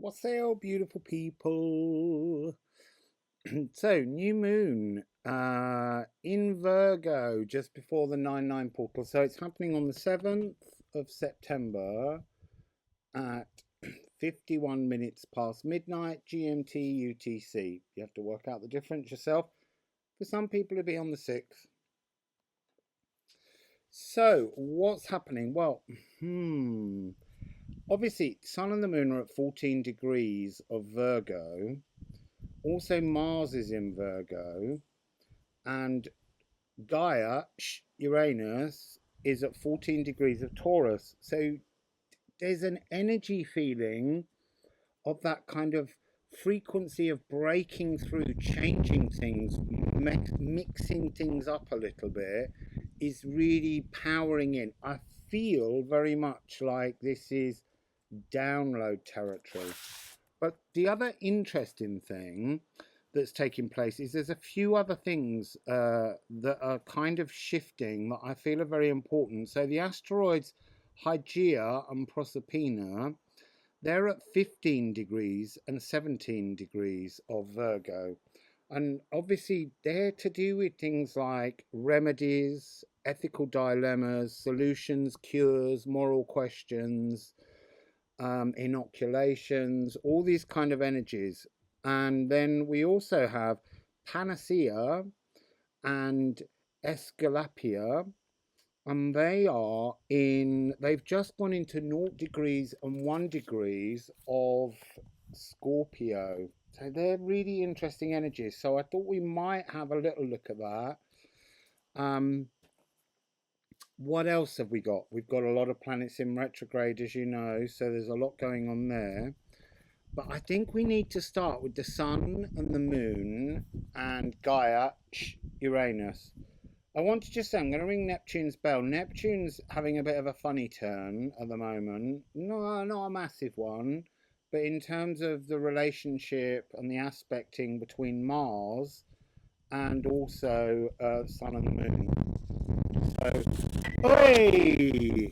Wassail Beautiful People. So, new moon in Virgo just before the 9/9 portal. So, it's happening on the 7th of September at 51 minutes past midnight GMT UTC. You have to work out the difference yourself. For some people, it'll be on the 6th. So, what's happening? Well, obviously, Sun and the Moon are at 14 degrees of Virgo. Also, Mars is in Virgo. And Gaia, Uranus, is at 14 degrees of Taurus. So, there's an energy feeling of that kind of frequency of breaking through, changing things, mixing things up a little bit is really powering in. I feel very much like this is download territory. But the other interesting thing that's taking place is there's a few other things that are kind of shifting that I feel are very important. So the asteroids Hygeia and Proserpina, they're at 15 degrees and 17 degrees of Virgo. And obviously they're to do with things like remedies, ethical dilemmas, solutions, cures, moral questions, inoculations, all these kind of energies. And then we also have Panacea and Escalapia, and they've just gone into 0 degrees and 1 degrees of Scorpio. So they're really interesting energies. So I thought we might have a little look at that. What else have we got? We've got a lot of planets in retrograde, as you know, so there's a lot going on there. But I think we need to start with the Sun and the Moon and Gaia, Uranus. I want to just say, I'm going to ring Neptune's bell. Neptune's having a bit of a funny turn at the moment. No, not a massive one. But in terms of the relationship and the aspecting between Mars and also Sun and the Moon. So, hey!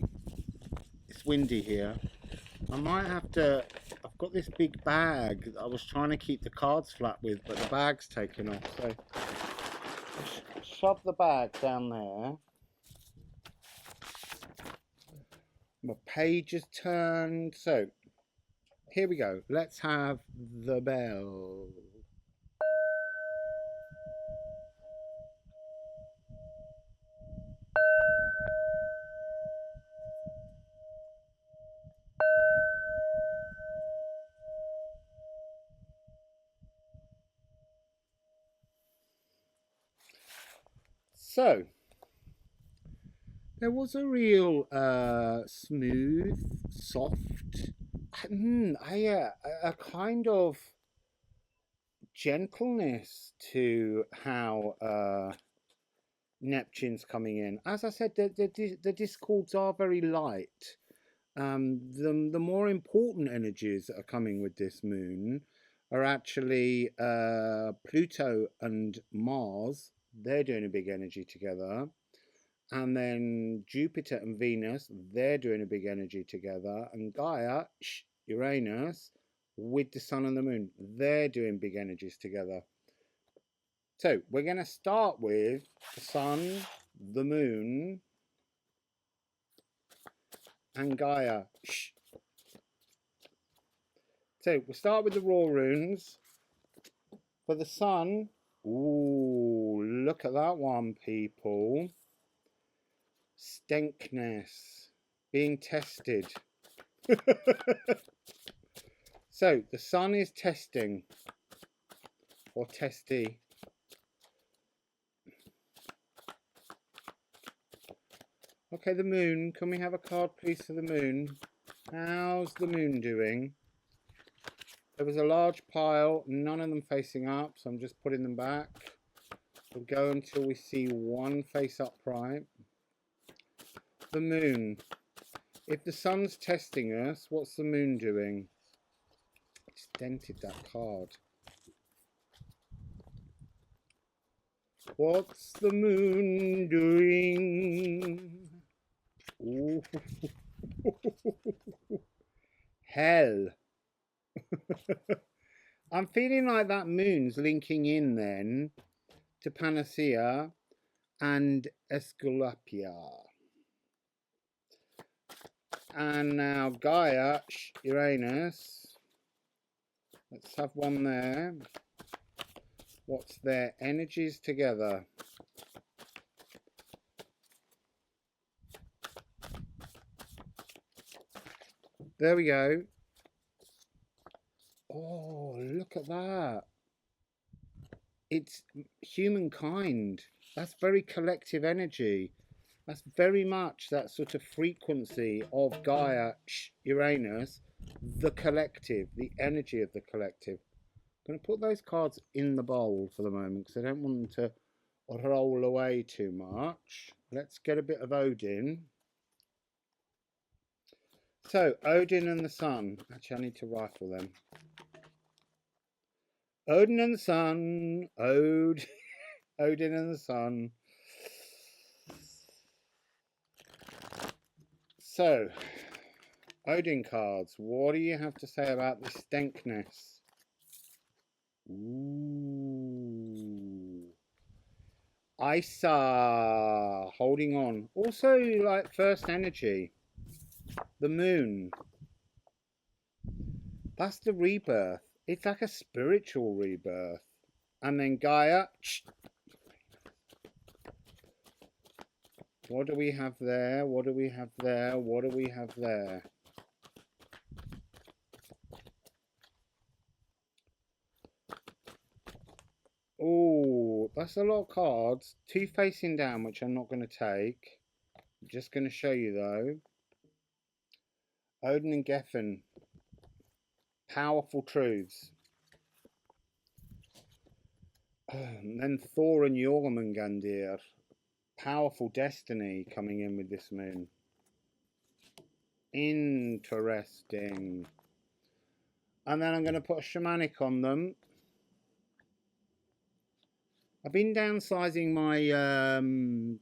It's windy here. I might have to... I've got this big bag that I was trying to keep the cards flat with, but the bag's taken off. So, shove the bag down there. My page has turned. So, here we go. Let's have the bell. So, there was a real smooth, soft, a kind of gentleness to how Neptune's coming in. As I said, the discords are very light. The more important energies that are coming with this moon are actually Pluto and Mars. They're doing a big energy together. And then Jupiter and Venus, they're doing a big energy together. And Gaia, Uranus, with the Sun and the Moon, they're doing big energies together. So we're going to start with the Sun, the Moon, and Gaia. So we'll start with the Raw Runes. For the Sun, ooh, look at that one, people. Stenkness, being tested. So the Sun is testing, or testy. Okay, the Moon. Can we have a card, please, for the Moon? How's the Moon doing? There was a large pile, none of them facing up, so I'm just putting them back. We'll go until we see one face upright. The Moon. If the Sun's testing us, what's the Moon doing? It's dented that card. What's the Moon doing? Ooh. Hell. I'm feeling like that moon's linking in then to Panacea and Esculapia. And now Gaia, Uranus. Let's have one there. What's their energies together? There we go. Oh, look at that. It's humankind. That's very collective energy. That's very much that sort of frequency of Gaia, Uranus, the collective, the energy of the collective. I'm going to put those cards in the bowl for the moment because I don't want them to roll away too much. Let's get a bit of Odin. So, Odin and the Sun. Actually, I need to rifle them. Odin and the Sun. Odin and the Sun. So, Odin cards. What do you have to say about this Stenkness? Ooh. Isa. Holding on. Also, like first energy. The moon. That's the rebirth. It's like a spiritual rebirth. And then Gaia. What do we have there? What do we have there? What do we have there? Oh, that's a lot of cards. Two facing down, which I'm not going to take. I'm just going to show you though. Odin and Geffen. Powerful truths. And then Thor and Jormungandr. Powerful destiny coming in with this moon. Interesting. And then I'm going to put a shamanic on them. I've been downsizing my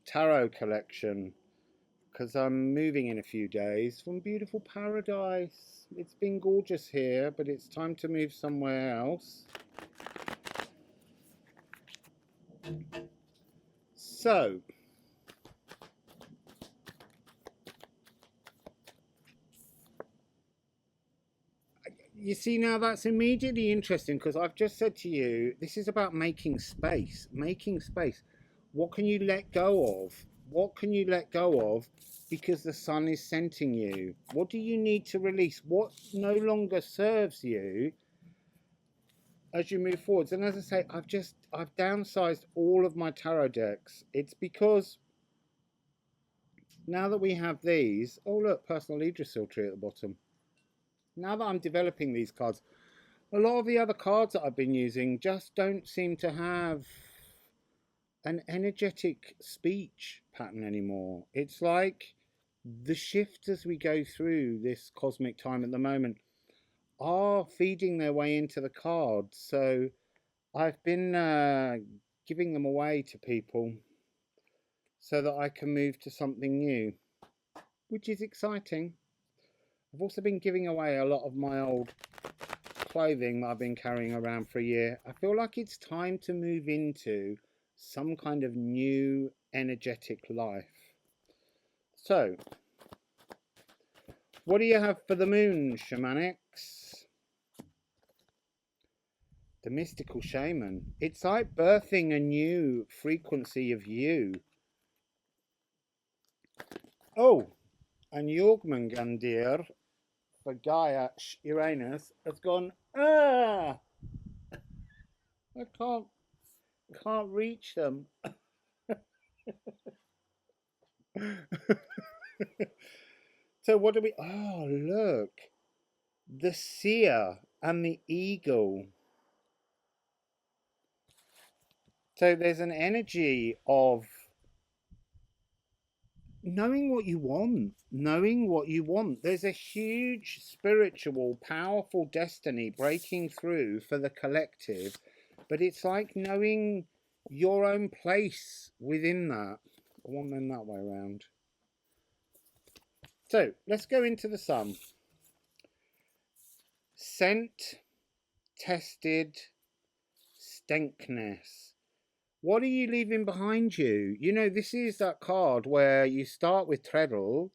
tarot collection because I'm moving in a few days from beautiful paradise. It's been gorgeous here, but it's time to move somewhere else. So, you see, now that's immediately interesting because I've just said to you, this is about making space. Making space. What can you let go of? What can you let go of because the sun is scenting you? What do you need to release? What no longer serves you as you move forwards? And as I say, I've downsized all of my tarot decks. It's because now that we have these, oh look, personal Yggdrasil tree at the bottom. Now that I'm developing these cards, a lot of the other cards that I've been using just don't seem to have an energetic speech pattern anymore. It's like the shifts as we go through this cosmic time at the moment are feeding their way into the cards. So I've been giving them away to people so that I can move to something new, which is exciting. I've also been giving away a lot of my old clothing that I've been carrying around for a year. I feel like it's time to move into some kind of new energetic life. So, what do you have for the moon, shamanics? The mystical shaman. It's like birthing a new frequency of you. Oh, and Jormungandr for Gaia Uranus has gone, I can't reach them. So what do we, oh look, the seer and the eagle. So there's an energy of knowing what you want, knowing what you want. There's a huge spiritual, powerful destiny breaking through for the collective, but it's like knowing your own place within that. I want them that way around. So let's go into the sun. Scent, tested, stankness. What are you leaving behind you? You know, this is that card where you start with treadle,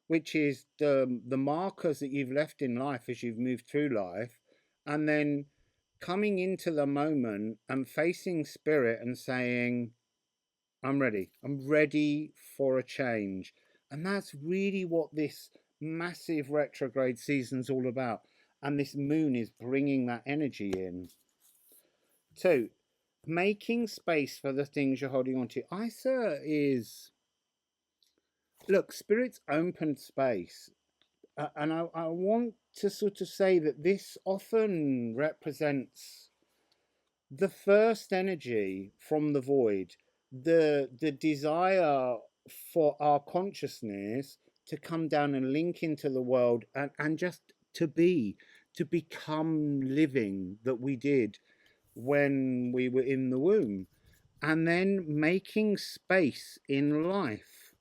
which is the markers that you've left in life as you've moved through life, and then coming into the moment and facing spirit and saying, I'm ready. I'm ready for a change. And that's really what this massive retrograde season's all about. And this moon is bringing that energy in. So, making space for the things you're holding on to. ISA is, look, Spirit's open space. And I want to sort of say that this often represents the first energy from the void, the desire for our consciousness to come down and link into the world and just to become living that we did when we were in the womb, and then making space in life.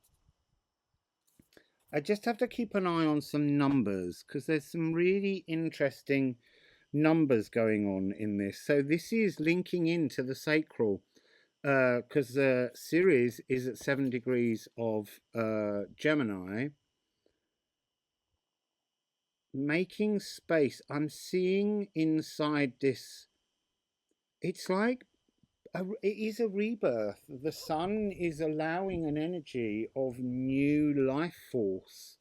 I just have to keep an eye on some numbers because there's some really interesting numbers going on in this. So this is linking into the sacral because the Ceres is at 7 degrees of Gemini. Making space. I'm seeing inside this, it's like it is a rebirth. The sun is allowing an energy of new life force.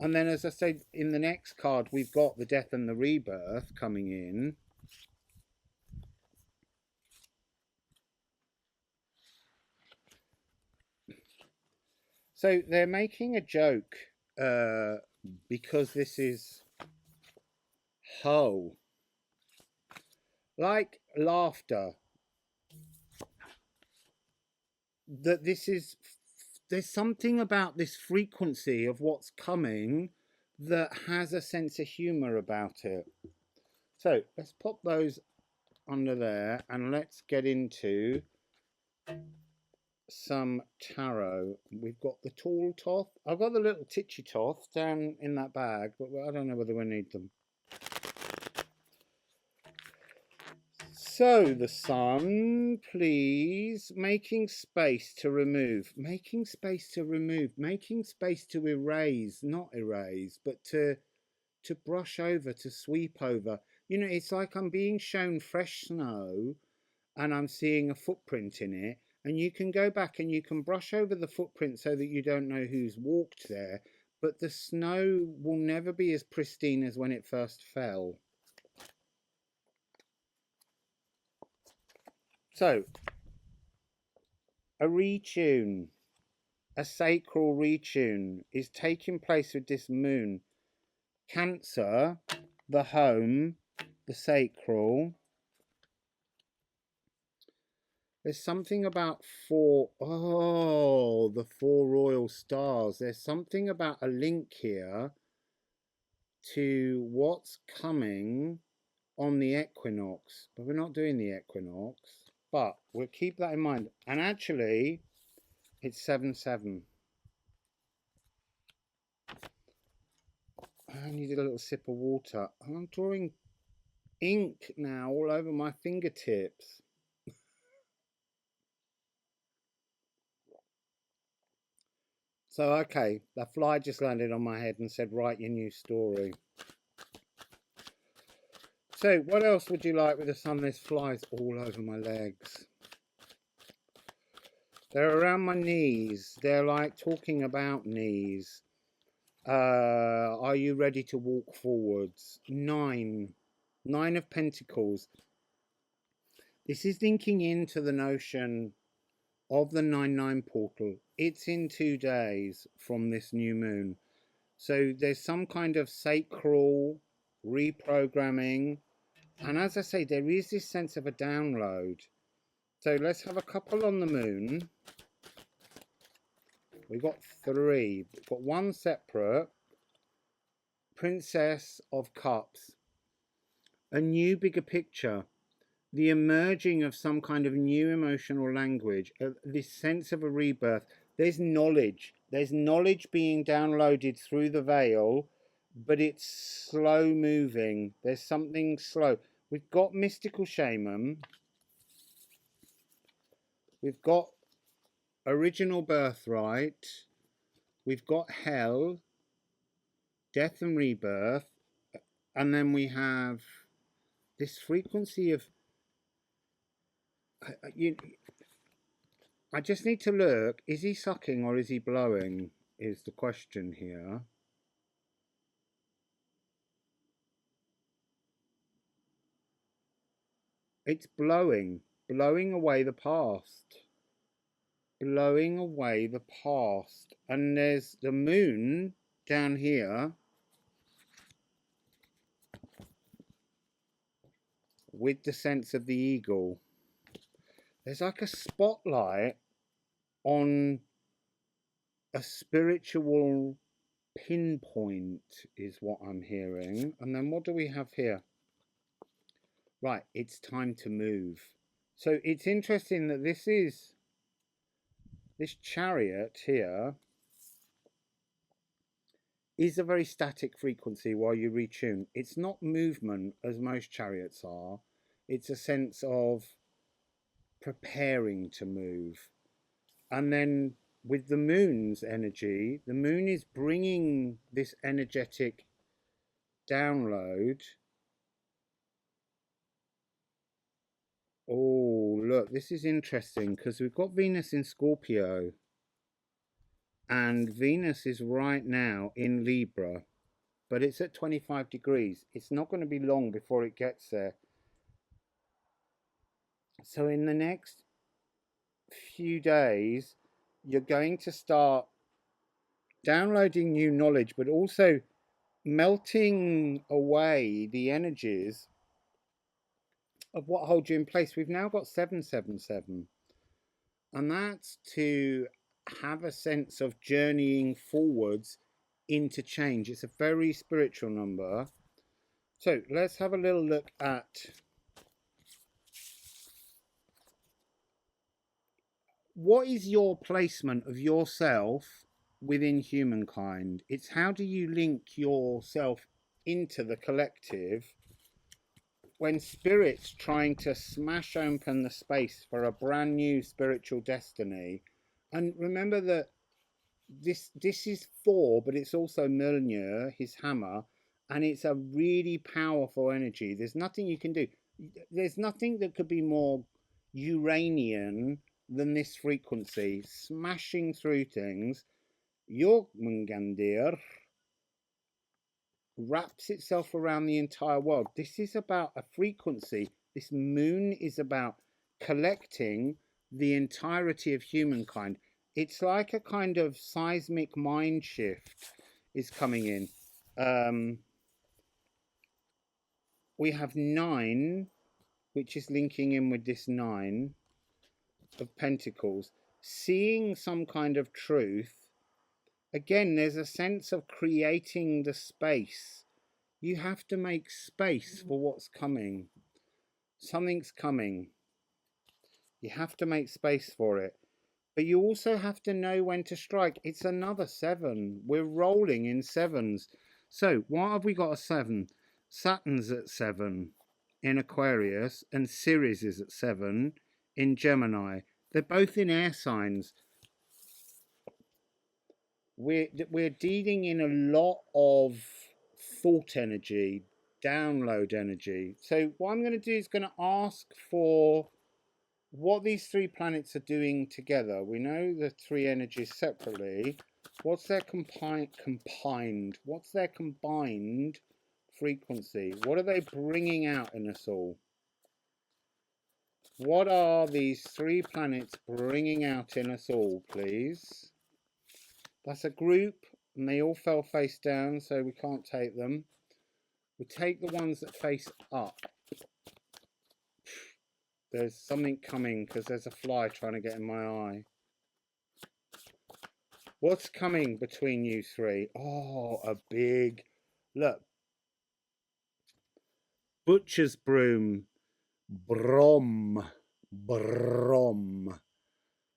And then, as I said, in the next card, we've got the death and the rebirth coming in. So they're making a joke because this is ho, like laughter. That this is, there's something about this frequency of what's coming that has a sense of humor about it. So let's pop those under there and let's get into some tarot. We've got the tall Thoth. I've got the little titchy Thoth down in that bag, but I don't know whether we need them. So the sun, please, making space to remove, making space to remove, making space to erase, not erase, but to brush over, to sweep over. You know, it's like I'm being shown fresh snow and I'm seeing a footprint in it, and you can go back and you can brush over the footprint so that you don't know who's walked there, but the snow will never be as pristine as when it first fell. So, a retune, a sacral retune is taking place with this moon. Cancer, the home, the sacral. There's something about the 4 royal stars. There's something about a link here to what's coming on the equinox. But we're not doing the equinox. But we'll keep that in mind. And actually, it's 7-7. I needed a little sip of water. I'm drawing ink now all over my fingertips. So, okay, the fly just landed on my head and said, write your new story. So, what else would you like with the sun? There's flies all over my legs. They're around my knees. They're like talking about knees. Are you ready to walk forwards? 9 of Pentacles. This is linking into the notion of the 9-9 portal. It's in 2 days from this new moon. So there's some kind of sacral reprogramming. And as I say, there is this sense of a download. So let's have a couple on the moon. We've got 3. We've got 1 separate. Princess of Cups. A new bigger picture. The emerging of some kind of new emotional language. This sense of a rebirth. There's knowledge. There's knowledge being downloaded through the veil but it's slow moving. There's something slow. We've got mystical shaman. We've got original birthright. We've got hell, death and rebirth. And then we have this frequency of... I just need to look. Is he sucking or is he blowing? Is the question here. It's blowing away the past. Blowing away the past. And there's the moon down here with the sense of the eagle. There's like a spotlight on a spiritual pinpoint is what I'm hearing. And then what do we have here? Right, it's time to move. So it's interesting that this chariot here is a very static frequency while you retune. It's not movement as most chariots are. It's a sense of preparing to move. And then with the moon's energy, the moon is bringing this energetic download. Oh, look, this is interesting because we've got Venus in Scorpio. And Venus is right now in Libra, but it's at 25 degrees. It's not going to be long before it gets there. So in the next few days, you're going to start downloading new knowledge, but also melting away the energies of what holds you in place. We've now got 777, and that's to have a sense of journeying forwards into change. It's a very spiritual number. So let's have a little look at what is your placement of yourself within humankind. It's how do you link yourself into the collective when spirit's trying to smash open the space for a brand new spiritual destiny. And remember that this is Thor, but it's also Mjolnir, his hammer, and it's a really powerful energy. There's nothing you can do. There's nothing that could be more Uranian than this frequency, smashing through things. Jormungandir wraps itself around the entire world. This is about a frequency. This moon is about collecting the entirety of humankind. It's like a kind of seismic mind shift is coming in. We have 9, which is linking in with this 9 of Pentacles, seeing some kind of truth. Again, there's a sense of creating the space. You have to make space for what's coming. Something's coming. You have to make space for it. But you also have to know when to strike. It's another 7. We're rolling in 7s. So, what have we got? A 7. Saturn's at 7 in Aquarius, and Ceres is at 7 in Gemini. They're both in air signs. We're dealing in a lot of thought energy, download energy. So what I'm going to do is going to ask for what these 3 planets are doing together. We know the 3 energies separately. What's their combined? What's their combined frequency? What are they bringing out in us all? What are these 3 planets bringing out in us all, please? That's a group, and they all fell face down, so we can't take them. We take the ones that face up. There's something coming, because there's a fly trying to get in my eye. What's coming between you 3? Oh, a big... Look. Butcher's broom. Brom. Brom.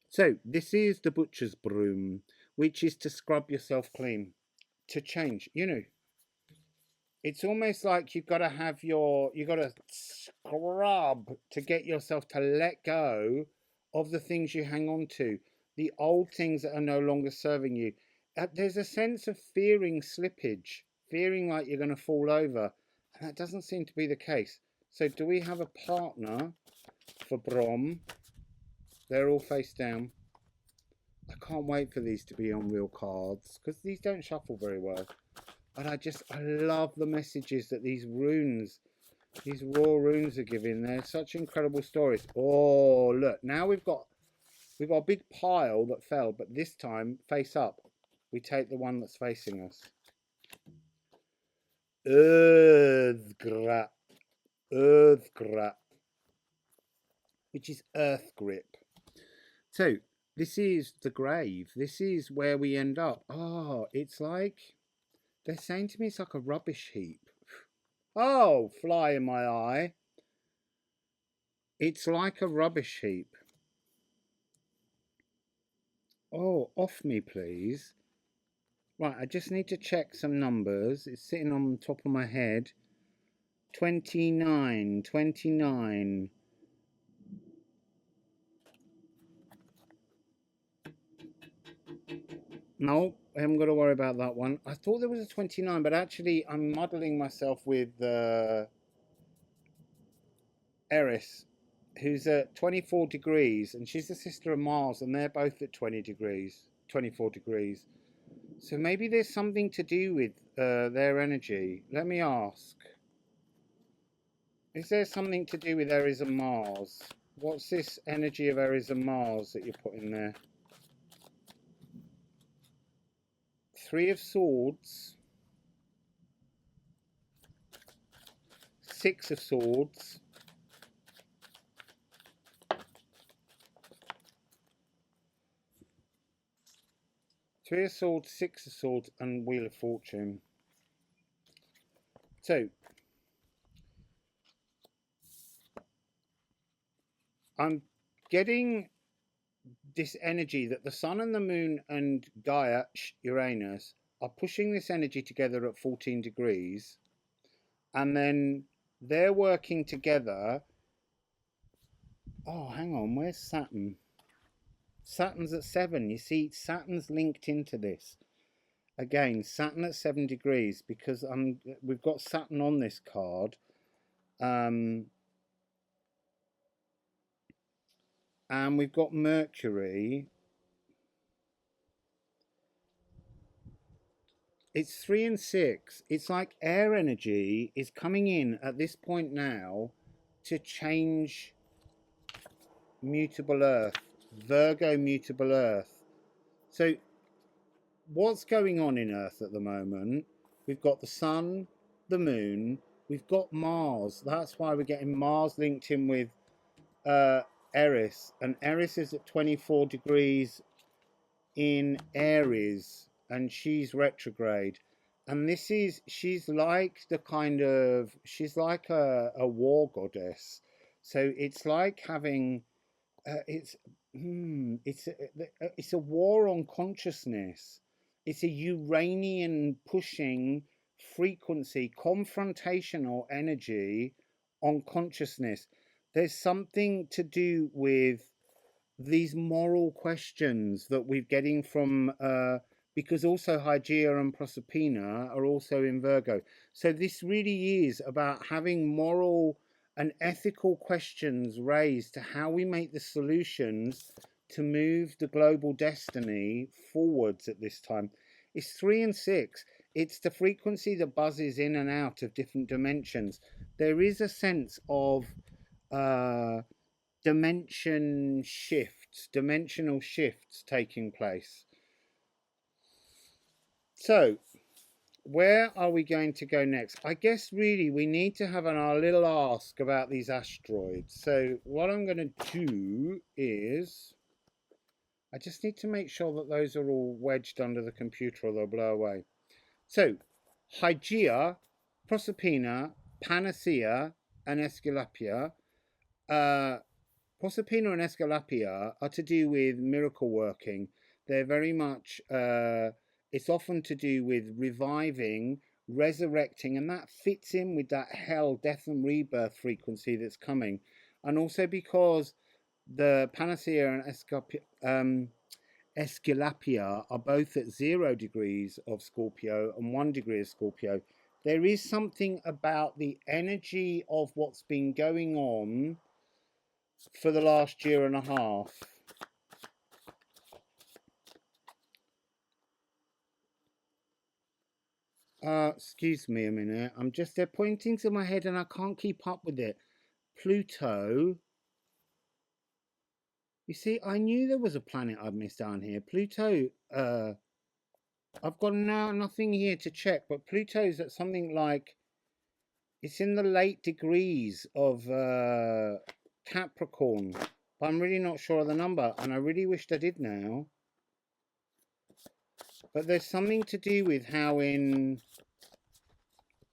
So, this is the butcher's broom, which is to scrub yourself clean, to change, you know. It's almost like you've got to have you've got to scrub to get yourself to let go of the things you hang on to, the old things that are no longer serving you. There's a sense of fearing slippage, fearing like you're going to fall over, and that doesn't seem to be the case. So do we have a partner for Brom? They're all face down. I can't wait for these to be on real cards, because these don't shuffle very well. And I love the messages that these runes, these raw runes are giving. They're such incredible stories. Oh, look, now we've got a big pile that fell, but this time, face up. We take the one that's facing us. Earthgrap. Earthgrap. Which is earth grip. So, this is the grave. This is where we end up. Oh, it's like... They're saying to me it's like a rubbish heap. Oh, fly in my eye. It's like a rubbish heap. Oh, off me, please. Right, I just need to check some numbers. It's sitting on the top of my head. 29, 29. No, I haven't got to worry about that one. I thought there was a 29, but actually I'm muddling myself with Eris, who's at 24 degrees, and she's the sister of Mars, and they're both at 20 degrees, 24 degrees. So maybe there's something to do with their energy. Let me ask. Is there something to do with Aries and Mars? What's this energy of Aries and Mars that you're putting there? Three of Swords. Six of Swords. Three of Swords, Six of Swords, and Wheel of Fortune. So, I'm getting this energy that the Sun and the Moon and Gaia, Uranus, are pushing this energy together at 14 degrees. And then they're working together. Oh, hang on, where's Saturn? Saturn's at 7. You see, Saturn's linked into this. Again, Saturn at 7 degrees, because we've got Saturn on this card. And we've got Mercury. It's 3 and 6. It's like air energy is coming in at this point now to change mutable Earth. Virgo mutable Earth. So what's going on in Earth at the moment? We've got the Sun, the Moon, we've got Mars. That's why we're getting Mars linked in with Eris. And Eris is at 24 degrees in Aries, and she's retrograde. And this is, she's like the kind of, she's like a war goddess. So it's like having, it's a war on consciousness. It's a Uranian pushing frequency, confrontational energy on consciousness. There's something to do with these moral questions that we're getting from because also Hygeia and Proserpina are also in Virgo. So this really is about having moral and ethical questions raised to how we make the solutions to move the global destiny forwards at this time. It's 3 and 6. It's the frequency that buzzes in and out of different dimensions. There is a sense of dimensional shifts taking place. So where are we going to go next? I guess really we need to have our little ask about these asteroids. So what I'm going to do is I just need to make sure that those are all wedged under the computer or they'll blow away. So Hygeia, Proserpina, Panacea and Aesculapia. Proserpina and Aesculapia are to do with miracle working. They're very much, it's often to do with reviving, resurrecting, and that fits in with that hell, death and rebirth frequency that's coming. And also because the Panacea and Esculapia are both at 0 degrees of Scorpio and 1 degree of Scorpio, there is something about the energy of what's been going on for the last year and a half. Excuse me a minute. They're pointing to my head and I can't keep up with it. Pluto. You see, I knew there was a planet I'd missed down here. Pluto, I've got now nothing here to check, but Pluto's at something like, it's in the late degrees of Capricorn. But I'm really not sure of the number, and I really wished I did now. But there's something to do with how in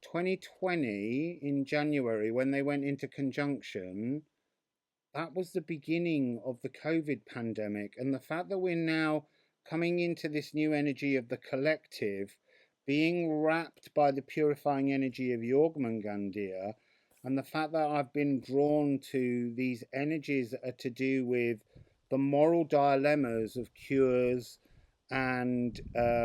2020, in January, when they went into conjunction, that was the beginning of the COVID pandemic. And the fact that we're now coming into this new energy of the collective, being wrapped by the purifying energy of Jormungandr, and the fact that I've been drawn to these energies that are to do with the moral dilemmas of cures and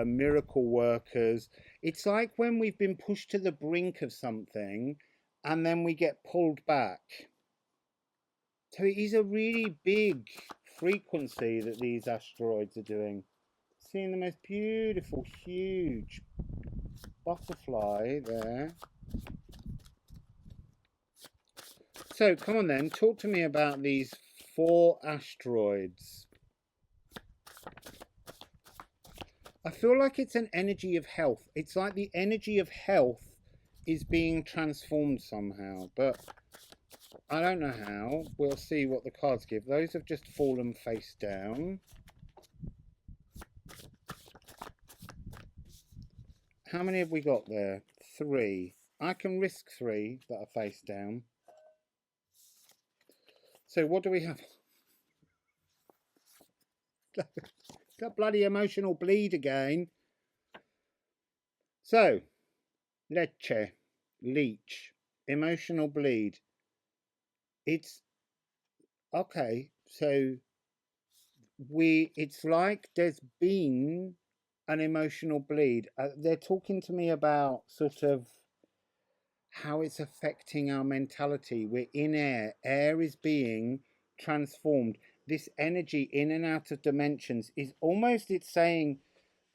miracle workers. It's like when we've been pushed to the brink of something and then we get pulled back. So it is a really big frequency that these asteroids are doing. Seeing the most beautiful, huge butterfly there. So come on then, talk to me about these 4 asteroids. I feel like it's an energy of health. It's like the energy of health is being transformed somehow, but I don't know how. We'll see what the cards give. Those have just fallen face down. How many have we got there? 3. I can risk 3 that are face down. So what do we have? That bloody emotional bleed again. So, leech, emotional bleed. It's okay. So it's like there's been an emotional bleed. They're talking to me about sort of how it's affecting our mentality. We're in air. Air is being transformed. This energy in and out of dimensions is almost, it's saying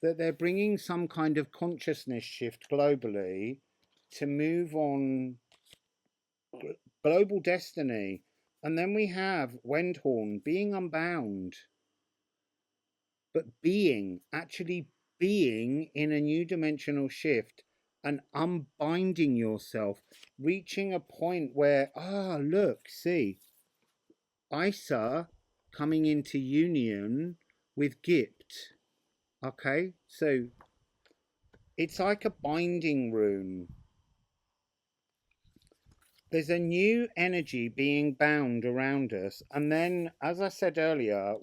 that they're bringing some kind of consciousness shift globally to move on global destiny. And then we have Wendhorn being unbound, but actually being in a new dimensional shift and unbinding yourself, reaching a point where, look, see, Isa coming into union with Gipt. Okay, so it's like a binding rune. There's a new energy being bound around us. And then, as I said earlier,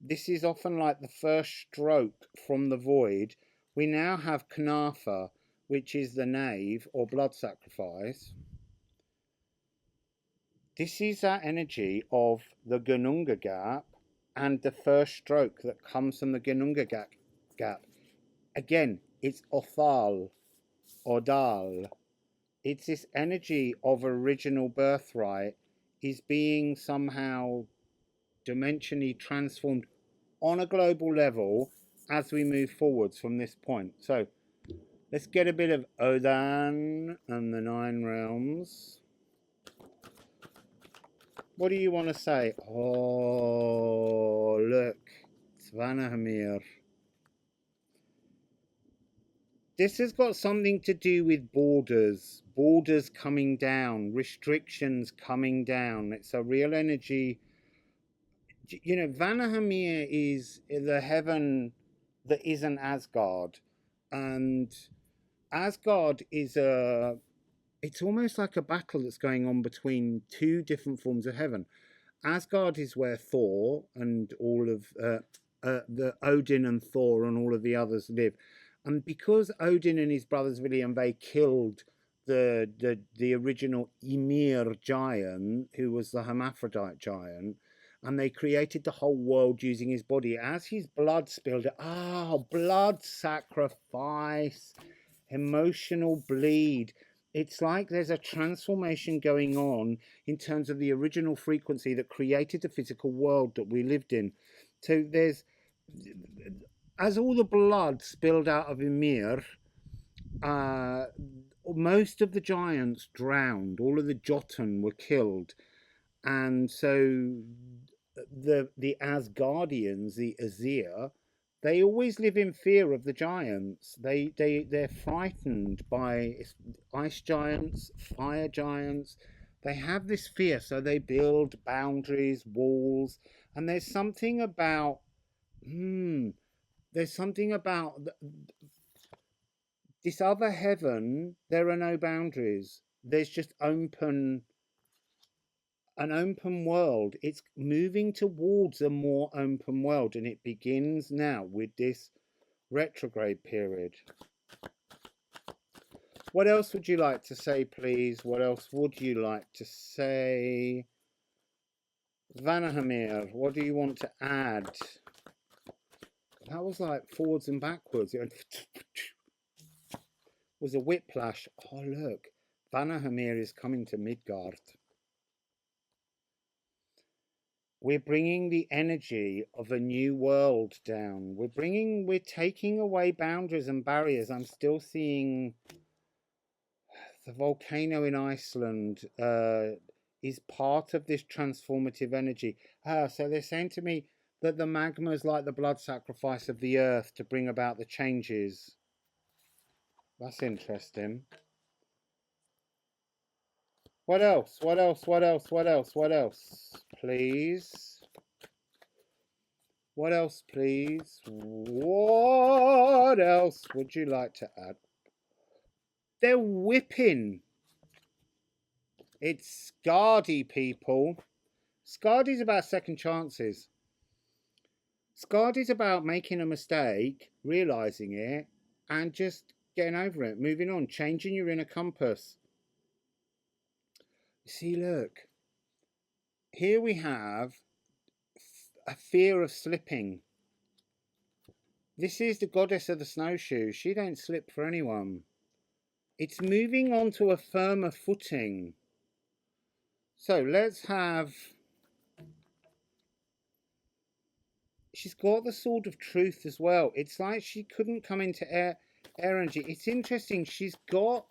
this is often like the first stroke from the void. We now have Knafa, which is the knave or blood sacrifice. This is that energy of the Gununga gap and the first stroke that comes from the Gununga gap. Again, it's Othal or Dal. It's this energy of original birthright is being somehow dimensionally transformed on a global level as we move forwards from this point. So let's get a bit of Odin and the 9 realms. What do you want to say? Oh, look, Svanahmir. This has got something to do with borders coming down, restrictions coming down. It's a real energy. You know, Vanahamir is the heaven that isn't Asgard. And Asgard is it's almost like a battle that's going on between 2 different forms of heaven. Asgard is where Thor and all of the Odin and Thor and all of the others live. And because Odin and his brothers William, they killed the original Ymir giant, who was the hermaphrodite giant, and they created the whole world using his body. As his blood spilled, blood sacrifice, emotional bleed. It's like there's a transformation going on in terms of the original frequency that created the physical world that we lived in. So there's, as all the blood spilled out of Ymir, most of the giants drowned. All of the Jotun were killed, and so the Asgardians, the Aesir, they always live in fear of the giants. They're frightened by ice giants, fire giants. They have this fear, so they build boundaries, walls, and there's something about this other heaven. There are no boundaries. There's just an open world. It's moving towards a more open world, and it begins now with this retrograde period. What else would you like to say, please? What else would you like to say? Vanahamir, what do you want to add? That was like forwards and backwards. It was a whiplash. Oh, look. Vanahamir is coming to Midgard. We're bringing the energy of a new world down. We're taking away boundaries and barriers. I'm still seeing the volcano in Iceland is part of this transformative energy. So they're saying to me that the magma is like the blood sacrifice of the earth to bring about the changes. That's interesting. What else? What else? What else? What else? What else? Please. What else, please? What else would you like to add? They're whipping. It's Scardy, people. Scardy's about second chances. Scardy's about making a mistake, realising it, and just getting over it, moving on, changing your inner compass. See, look. Here we have a fear of slipping. This is the goddess of the snowshoe. She don't slip for anyone. It's moving on to a firmer footing. So let's have... She's got the sword of truth as well. It's like she couldn't come into air energy. It's interesting. She's got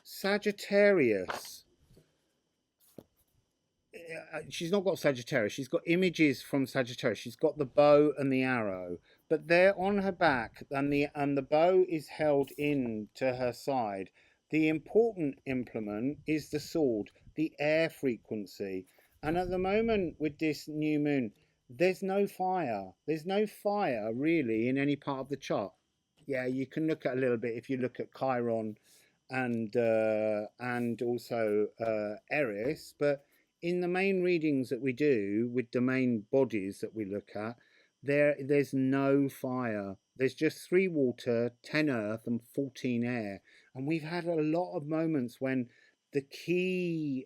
Sagittarius. She's not got Sagittarius. She's got images from Sagittarius. She's got the bow and the arrow, but they're on her back, and the bow is held in to her side. The important implement is the sword, the air frequency. And at the moment with this new moon, there's no fire. There's no fire really in any part of the chart. Yeah, you can look at a little bit if you look at Chiron and also Eris, but in the main readings that we do with the main bodies that we look at, there's no fire. There's just 3 water, 10 earth, and 14 air. And we've had a lot of moments when the key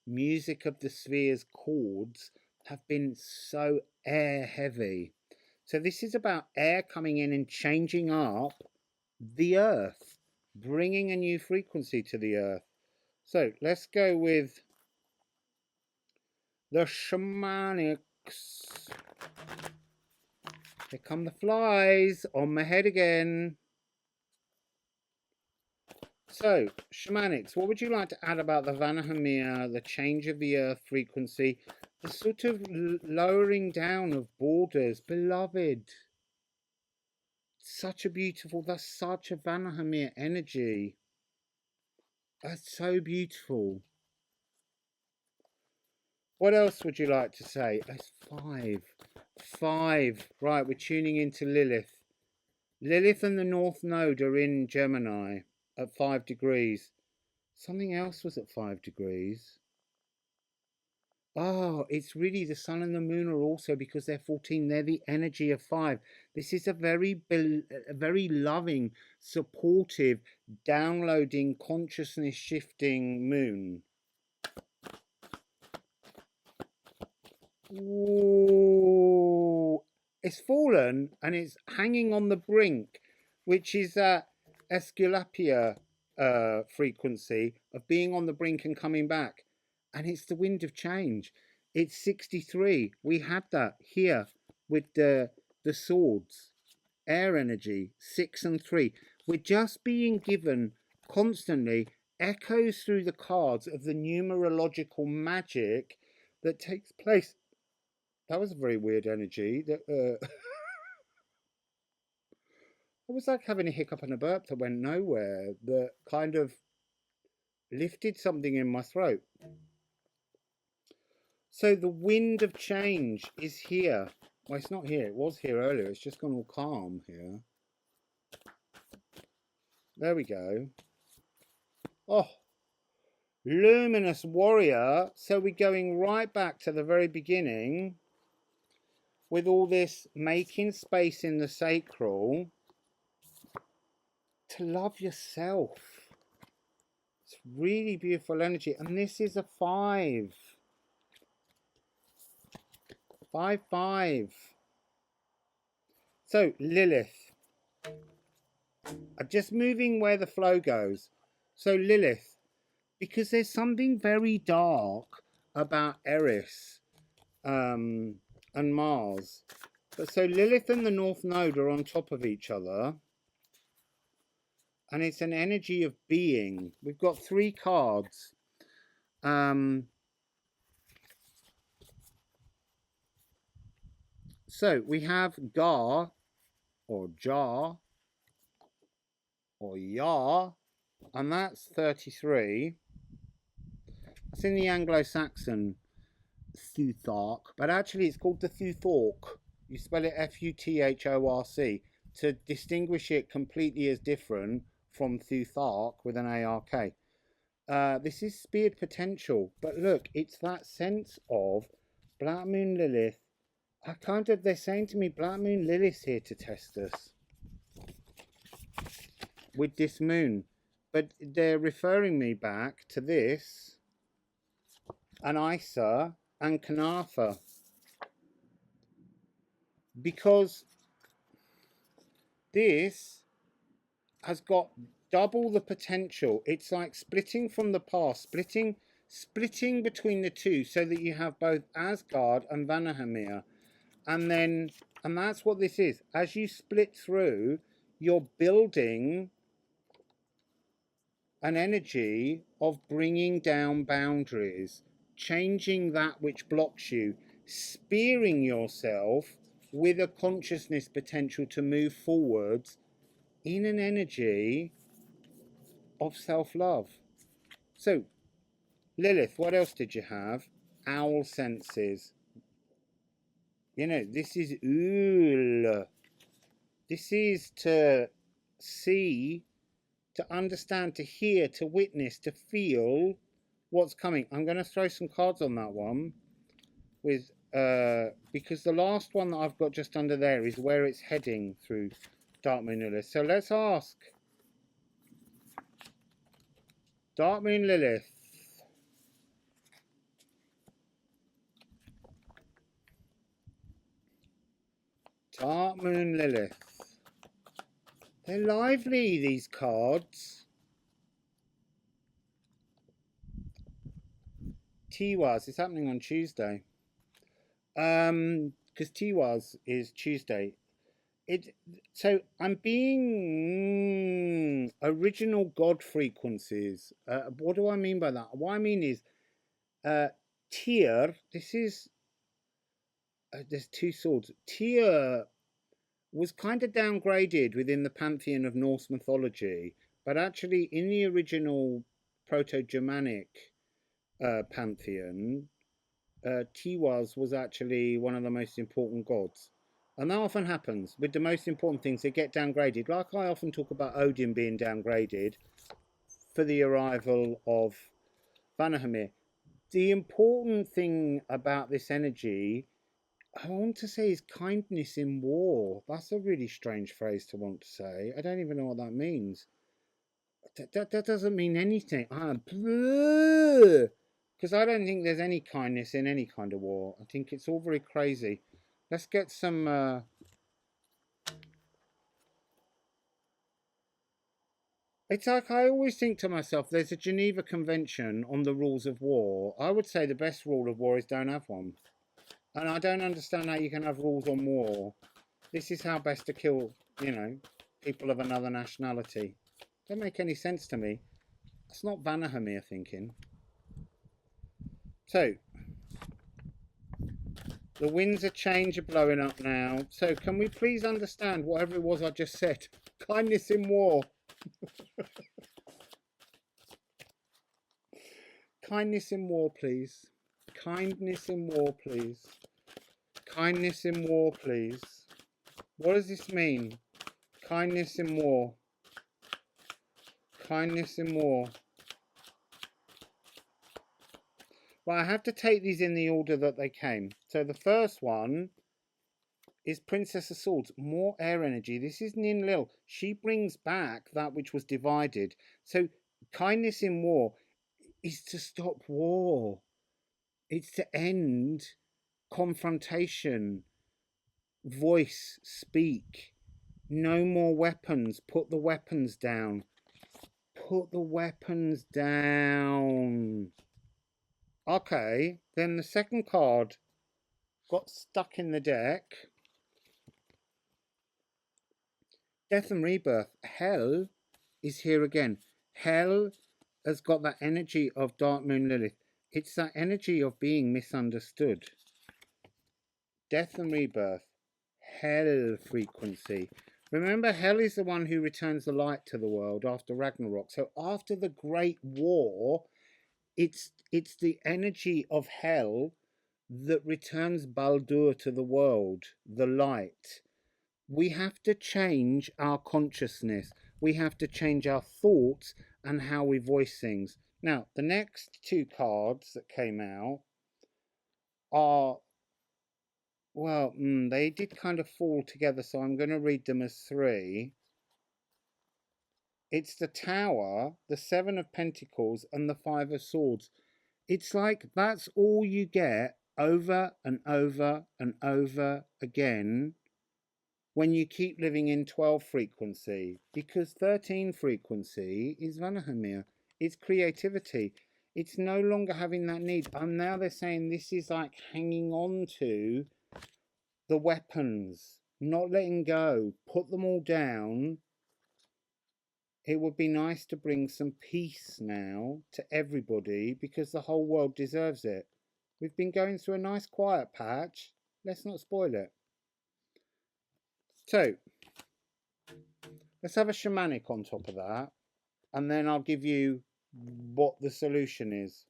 music of the sphere's chords have been so air heavy. So this is about air coming in and changing up the earth, bringing a new frequency to the earth. So let's go with the shamanics. Here come the flies on my head again. So, shamanics, what would you like to add about the Vanahamir, the change of the earth frequency, the sort of lowering down of borders? Beloved, such a beautiful, that's such a Vanahamir energy. That's so beautiful. What else would you like to say? That's 5. 5. Right, we're tuning into Lilith. Lilith and the North Node are in Gemini at 5 degrees. Something else was at 5 degrees. Oh, it's really the sun and the moon are also, because they're 14, they're the energy of 5. This is a very loving, supportive, downloading, consciousness shifting moon. Ooh, it's fallen and it's hanging on the brink, which is that Esculapia frequency of being on the brink and coming back. And it's the wind of change. It's 63. We had that here with the swords, air energy, 6 and 3. We're just being given constantly echoes through the cards of the numerological magic that takes place. That was a very weird energy. That it was like having a hiccup and a burp that went nowhere. That kind of lifted something in my throat. So the wind of change is here. Well, it's not here. It was here earlier. It's just gone all calm here. There we go. Oh, luminous warrior. So we're going right back to the very beginning with all this making space in the sacral to love yourself. It's really beautiful energy. And this is a 5. 5, 5. So, Lilith. I'm just moving where the flow goes. So, Lilith, because there's something very dark about Eris and Mars. But so Lilith and the North Node are on top of each other. And it's an energy of being. We've got 3 cards. So we have Gar, or Jar, or Yah, and that's 33. That's in the Anglo-Saxon Thuthark, but actually it's called the Thuthark. You spell it Futhorc to distinguish it completely as different from Thuthark with an ARK. This is speared potential, but look, it's that sense of Black Moon Lilith. They're saying to me, Black Moon Lilith's here to test us with this moon. But they're referring me back to this, and Isa, and Kanatha. Because this has got double the potential. It's like splitting from the past, splitting between the two, so that you have both Asgard and Vanaheimir. And that's what this is. As you split through, you're building an energy of bringing down boundaries, changing that which blocks you, spearing yourself with a consciousness potential to move forwards in an energy of self-love. So, Lilith, what else did you have? Owl senses. You know, this is Ul. This is to see, to understand, to hear, to witness, to feel what's coming. I'm going to throw some cards on that one with because the last one that I've got just under there is where it's heading through Dark Moon Lilith. So let's ask Dark Moon Lilith. Dark Moon Lilith. They're lively, these cards. Tiwaz is happening on Tuesday. Because Tiwaz is Tuesday. So I'm being original God frequencies. What do I mean by that? What I mean is Tyr. This is there's 2 swords. Tyr was kind of downgraded within the pantheon of Norse mythology, but actually in the original Proto-Germanic pantheon, Tiwaz was actually one of the most important gods. And that often happens with the most important things. They get downgraded. Like I often talk about Odin being downgraded for the arrival of Vanaheimir. The important thing about this energy, I want to say, is kindness in war. That's a really strange phrase to want to say. I don't even know what that means. That doesn't mean anything. Because I don't think there's any kindness in any kind of war. I think it's all very crazy. Let's get some... It's like I always think to myself, there's a Geneva Convention on the rules of war. I would say the best rule of war is don't have one. And I don't understand how you can have rules on war. This is how best to kill, you know, people of another nationality. Don't make any sense to me. It's not Vanahamir thinking. So, the winds of change are blowing up now. So, can we please understand whatever it was I just said? Kindness in war. Kindness in war, please. Kindness in war, please. Kindness in war, please. What does this mean? Kindness in war. Kindness in war. Well, I have to take these in the order that they came. So the first one is Princess of Swords. More air energy. This is Ninlil. She brings back that which was divided. So kindness in war is to stop war. It's to end confrontation. Voice, speak. No more weapons. Put the weapons down. Put the weapons down. Okay, then the second card got stuck in the deck. Death and Rebirth. Hell is here again. Hell has got that energy of Dark Moon Lilith. It's that energy of being misunderstood. Death and Rebirth. Hell frequency. Remember, Hell is the one who returns the light to the world after Ragnarok. So after the Great War, it's the energy of Hell that returns Baldur to the world, the light. We have to change our consciousness. We have to change our thoughts and how we voice things. Now, the next two cards that came out are, well, they did kind of fall together, so I'm going to read them as three. It's the Tower, the Seven of Pentacles, and the Five of Swords. It's like that's all you get over and over and over again when you keep living in 12 frequency, because 13 frequency is Vanahamir. It's creativity. It's no longer having that need. And now they're saying this is like hanging on to the weapons, not letting go, put them all down. It would be nice to bring some peace now to everybody because the whole world deserves it. We've been going through a nice quiet patch. Let's not spoil it. So, let's have a shamanic on top of that. And then I'll give you what the solution is.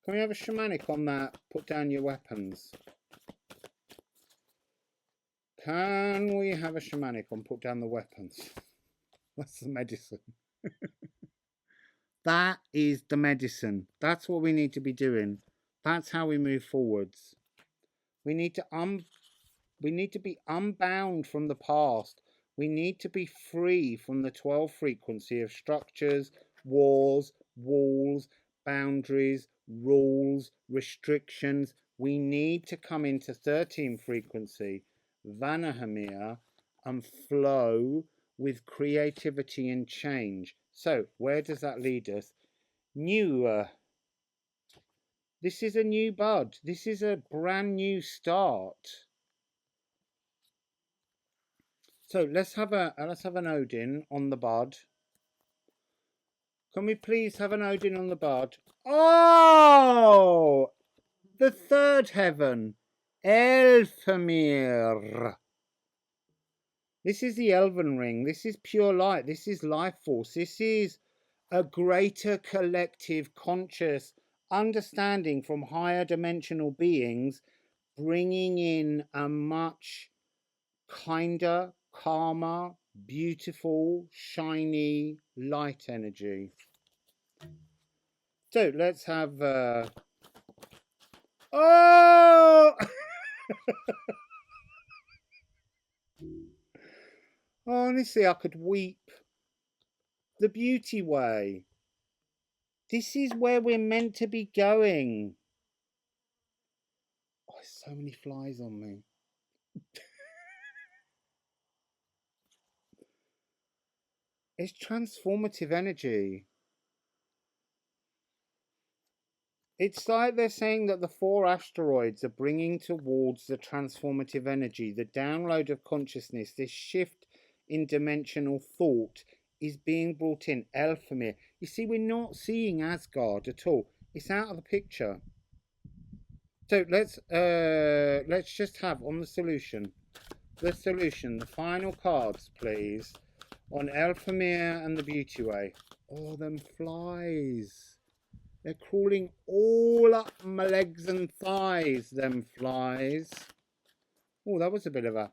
Can we have a shamanic on that? Put down your weapons. Can we have a shamanic on put down the weapons? That's the medicine. That is the medicine. That's what we need to be doing. That's how we move forwards. We need to be unbound from the past. We need to be free from the 12 frequency of structures, wars, walls, boundaries, rules, restrictions. We need to come into 13 frequency, Vanahamir, and flow with creativity and change. So, where does that lead us? This is a new bud. This is a brand new start. So let's have an Odin on the bud. Can we please have an Odin on the bud? Oh, the third heaven, Elfamir. This is the Elven Ring. This is pure light. This is life force. This is a greater collective conscious understanding from higher dimensional beings, bringing in a much kinder, calmer, beautiful, shiny light energy. So let's have oh honestly I could weep. The beauty way. This is where we're meant to be going. Oh, so many flies on me. It's transformative energy. It's like they're saying that the 4 asteroids are bringing towards the transformative energy, the download of consciousness, this shift in dimensional thought is being brought in. Elfamir. You see, we're not seeing Asgard at all. It's out of the picture. So let's just have on the solution. The solution, the final cards, please. On Elfamir and the Beauty Way. Oh, them flies. They're crawling all up my legs and thighs, them flies. Oh, that was a bit of a...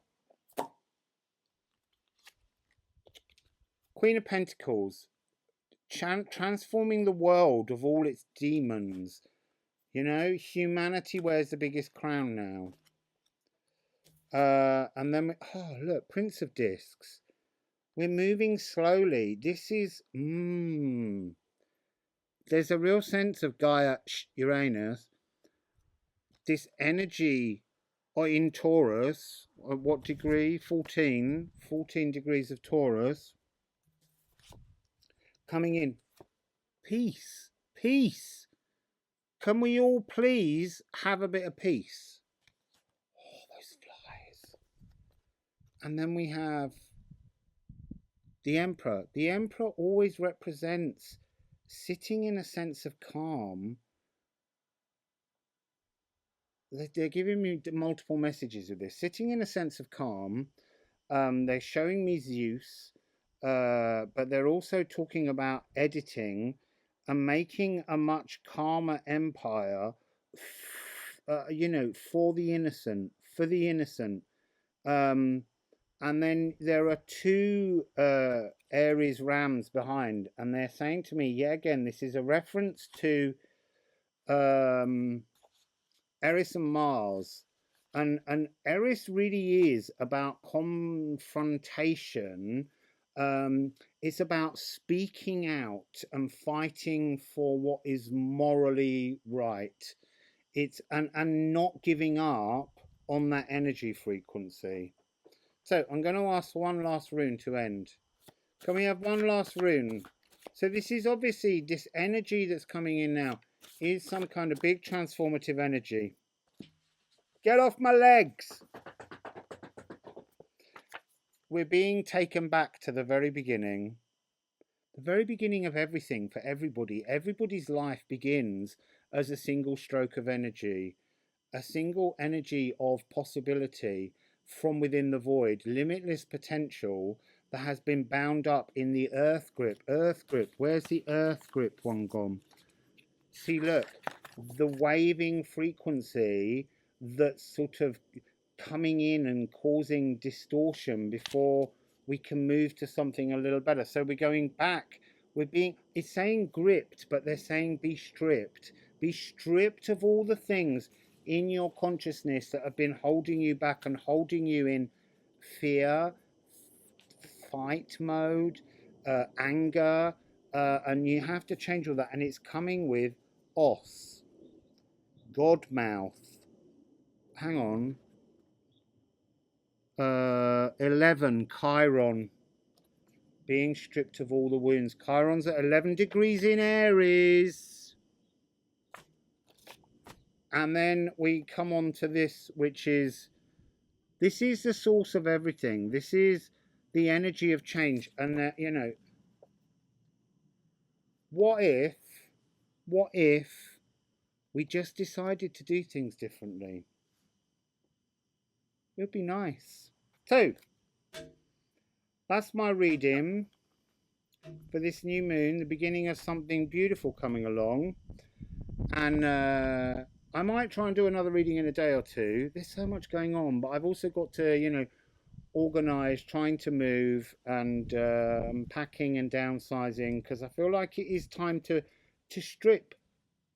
Queen of Pentacles. Transforming the world of all its demons. You know, humanity wears the biggest crown now. And then, oh, look, Prince of Discs. We're moving slowly. This is... There's a real sense of Gaia, Uranus. This energy in Taurus, at what degree? 14 degrees of Taurus. Coming in. Peace. Peace. Can we all please have a bit of peace? Oh, those flies. And then we have the Emperor. The Emperor always represents sitting in a sense of calm. They're giving me multiple messages with this. Sitting in a sense of calm. They're showing me Zeus. But they're also talking about editing and making a much calmer empire, you know, for the innocent, and then there are 2 Aries rams behind, and they're saying to me, yeah, again, this is a reference to Eris and Mars. And Eris really is about confrontation. It's about speaking out and fighting for what is morally right. It's and not giving up on that energy frequency. So I'm going to ask one last rune to end. Can we have one last rune? So this is obviously this energy that's coming in now is some kind of big transformative energy. Get off my legs! We're being taken back to the very beginning. The very beginning of everything for everybody. Everybody's life begins as a single stroke of energy. A single energy of possibility from within the void. Limitless potential that has been bound up in the earth grip. Earth grip. Where's the earth grip one gone? See, look. The waving frequency that's sort of coming in and causing distortion before we can move to something a little better. So we're going back. It's saying gripped, but they're saying be stripped. Be stripped of all the things in your consciousness that have been holding you back and holding you in fear, fight mode, anger, and you have to change all that. And it's coming with os, God mouth. Hang on. 11, Chiron. Being stripped of all the wounds. Chiron's at 11 degrees in Aries. And then we come on to this, which is... This is the source of everything. This is the energy of change. And, you know... What if we just decided to do things differently? It would be nice. So, that's my reading for this new moon, the beginning of something beautiful coming along. And I might try and do another reading in a day or two. There's so much going on, but I've also got to, you know, organise, trying to move and packing and downsizing, because I feel like it is time to strip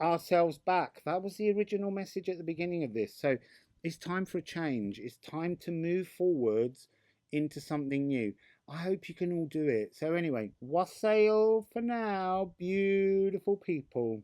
ourselves back. That was the original message at the beginning of this. So it's time for a change. It's time to move forwards into something new. I hope you can all do it. So anyway, wassail for now, beautiful people.